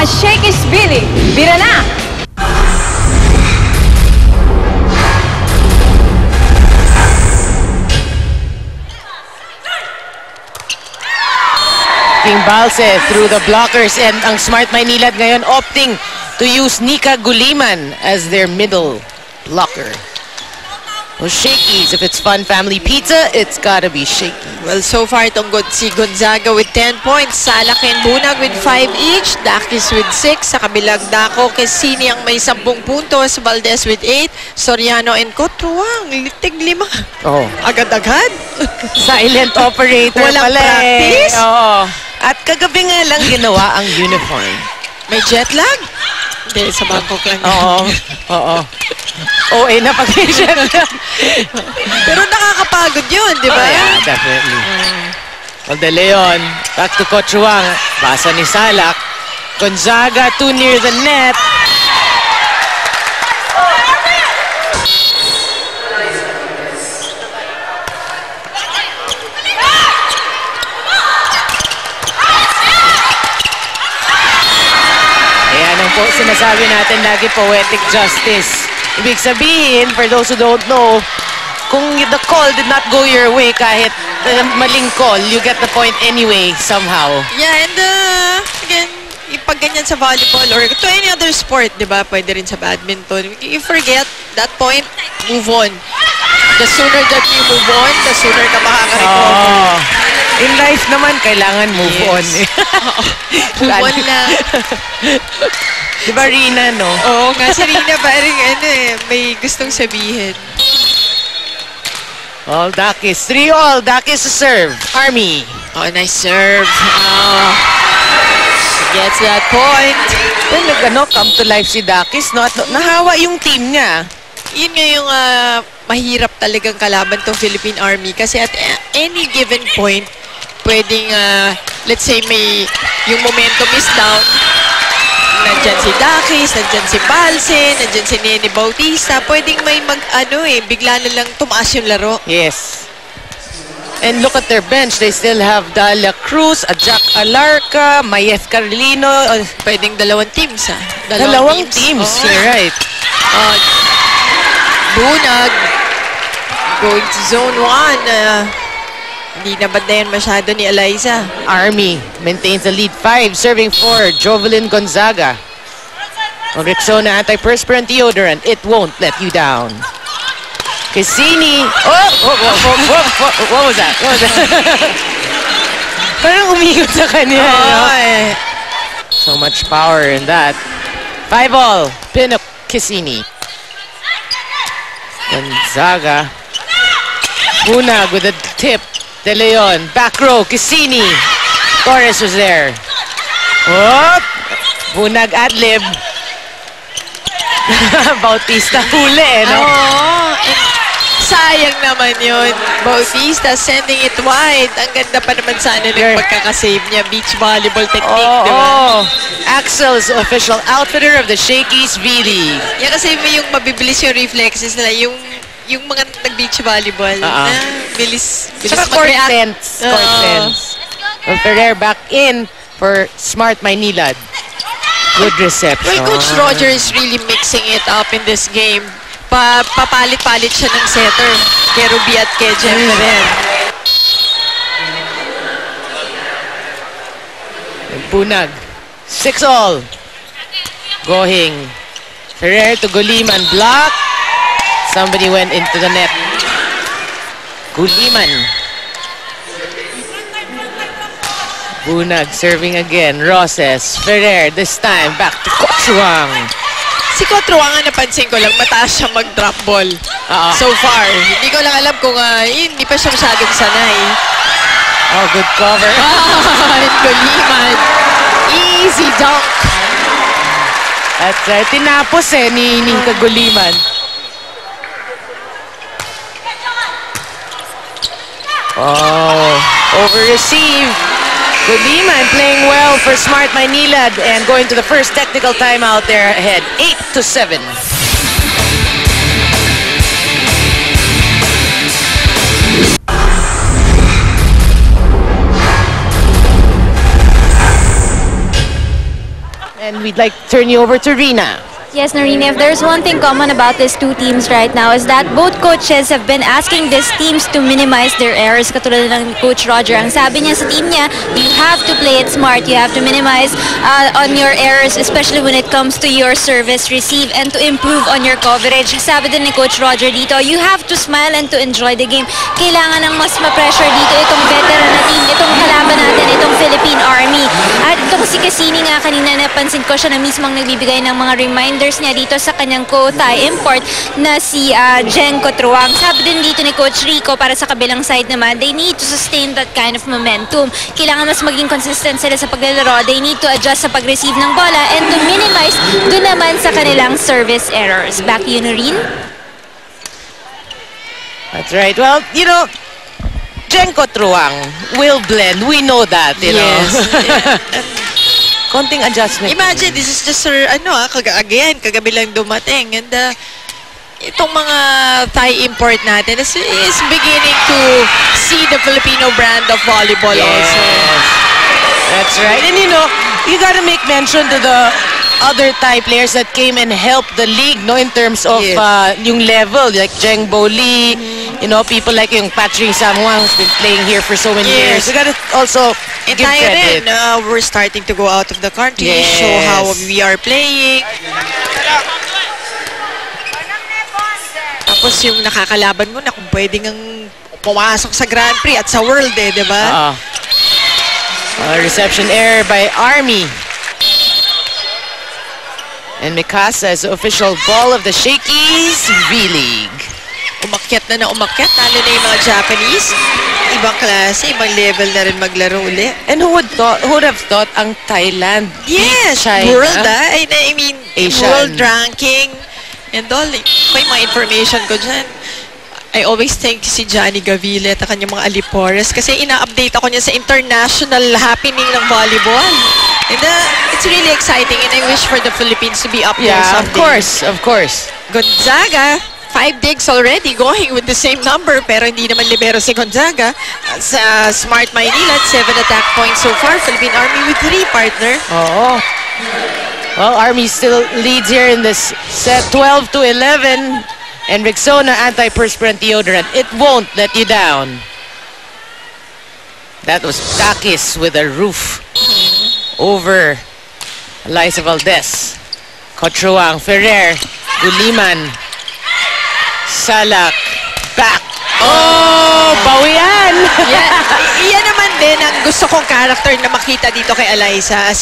Shakey's Billy. Bira na! King Balse through the blockers, and ang Smart Maynilad ngayon opting to use Nika Guliman as their middle blocker. Well, Shakey's, if it's Fun Family Pizza, it's gotta be Shakey. Well, so far itong si Gonzaga with 10 points, Salak and Bunag with 5 each, Dakis with 6, sa kabilang dako, Quezini ang may 10 puntos, Valdez with 8, Soriano and Cotruang, litig 5. Oh. Agad-agad. Silent operator Walang pala practice. Oo. At kagabi nga lang ginawa ang uniform. May jet lag? Hindi, sa Bangkok lang. Oo. Oo. OA na pag may jet lag. Pero nakakapagod yun, di ba? Oh, yeah, definitely. Well, De Leon, back to Cotruang. Basa ni Salak. Gonzaga too near the net. Po, sinasabi natin lagi poetic justice. Ibig sabihin, for those who don't know, kung the call did not go your way kahit maling call, you get the point anyway, somehow. Yeah, and again, pag ganyan sa volleyball or to any other sport, di ba, pwede rin sa badminton. You forget that point, move on. The sooner that you move on, the sooner ka makaka-recover. Oh. In life naman, kailangan move on. Move on lang. Di ba, Rina, no? Oo nga, si Rina parang may gustong sabihin. All Dakis. 3-all. Dakis to serve. Army. Oh, nice serve. Gets that point. Well, come to life si Dakis, no? At nahawa yung team niya. Yun nga yung mahirap talagang kalaban tong Philippine Army kasi at any given point, pwedeng, let's say, may yung momentum is down. Nandyan si Dakis, nandyan si Balse, nandyan si Nene Bautista. Pwedeng may bigla na lang tumaas yung laro. Yes. And look at their bench. They still have Dalia Cruz, Jack Alarca, Mayeth Carlino. Pwedeng dalawang teams, ha? Dalawang teams. Oh. You're right. Bunag going to zone 1. Hindi na bad na yan masyado ni Eliza. Army maintains the lead 5, serving for Jovelyn Gonzaga. On Rexona antiperspirant deodorant, it won't let you down. Quezini. What was that? What was that? Parang umigot sa kanya. So much power in that. 5-all. Pin up Quezini. Gonzaga. Bunag with a tip. De Leon, back row, Quezini. Torres was there. Oh, Bunag ad-lib. Bautista huli, no? Oo. Sayang naman yun. Bautista sending it wide. Ang ganda pa naman sana ng pagkakasave niya. Beach volleyball technique, di ba? Axel's official outfitter of the Shakey's V-League. Yan kasi yung mabibilis yung reflexes nila. Yung mga nag-beach volleyball na bilis mag-react. Court sense. Well, Ferrer back in for Smart Maynilad. Good reception. Well, Coach Roger is really mixing it up in this game. Papalit-palit siya ng setter. Kay Ruby at kay Jeff Ferrer. Bunag. 6-all. Going. Ferrer to Guliman. Block. Somebody went into the net. Guliman. Bunag serving again. Roses. Ferrer this time back to Cotruang. Si Cotruang, napansin ko lang, mataas siya mag-drop ball. So far. Hindi ko lang alam kung hindi pa siya masyadong sanay. Oh, good cover. Guliman. Easy dunk. That's right. Tinapos ni Nika Guliman. Oh, over-receive. Guliman playing well for Smart Maynilad and going to the first technical timeout there ahead. 8-7. And we'd like to turn you over to Rina. Yes, Noreen, if there's one thing common about these two teams right now is that both coaches have been asking these teams to minimize their errors. Katulad ng Coach Roger, ang sabi niya sa team niya, you have to play it smart. You have to minimize on your errors, especially when it comes to your service receive and to improve on your coverage. Sabi din ni Coach Roger dito, you have to smile and to enjoy the game. Kailangan ng mas ma-pressure dito itong veteran na team, itong kalaban natin, itong Philippine Army. At itong si Cassini nga, kanina napansin ko siya na mismong nagbibigay ng mga reminders niya dito sa kanyang co-Thai import na si Jen Cotruang. Sabi din dito ni Coach Rico para sa kabilang side naman, they need to sustain that kind of momentum. Kailangan mas maging consistent sila sa paglalaro. They need to adjust sa pag-receive ng bola and to minimize doon naman sa kanilang service errors. Back to you, Noreen. That's right. Well, you know, Jen Cotruang will blend. We know that, you know. Konting adjustment. Imagine, this is just her, again, kagabi lang dumating. And itong mga Thai import natin is beginning to see the Filipino brand of volleyball also. That's right. And you know, you gotta make mention to the other Thai players that came and helped the league, no, in terms of yung level, like Jeng Bo Lee, you know, people like yung Patrick Samuang who's been playing here for so many years. You gotta also give credit. We're starting to go out of the country, Yes. show how we are playing. Tapos yung nakakalaban mo na kung pwedeng ang pumasok sa Grand Prix at sa World di ba? Reception error by Army. And Mikasa is the official ball of the Shakey's V-League. Umakyat na umakyat, lalo na yung mga Japanese. Ibang klase, ibang level na rin maglaro uli. And who would have thought ang Thailand beat China? World I mean, Asian. world ranking and all. May mga information ko dyan. I always thank si Johnny Gavile at kanyang mga alipores kasi ina-update ako niya sa international happening ng volleyball. And it's really exciting and I wish for the Philippines to be up there someday. Of course. Gonzaga, 5 digs already going with the same number pero hindi naman libero si Gonzaga. Sa Smart Maynila, 7 attack points so far. Philippine Army with 3, partner. Well, Army still leads here in this set, 12-11. And Rexona antiperspirant deodorant, it won't let you down. That was Takis with a roof over Liza Valdez. Cotruang, Ferrer, Guliman, Salak, back. Oh, bawian! Yan naman din ang gusto kong character na makita dito kay Eliza. As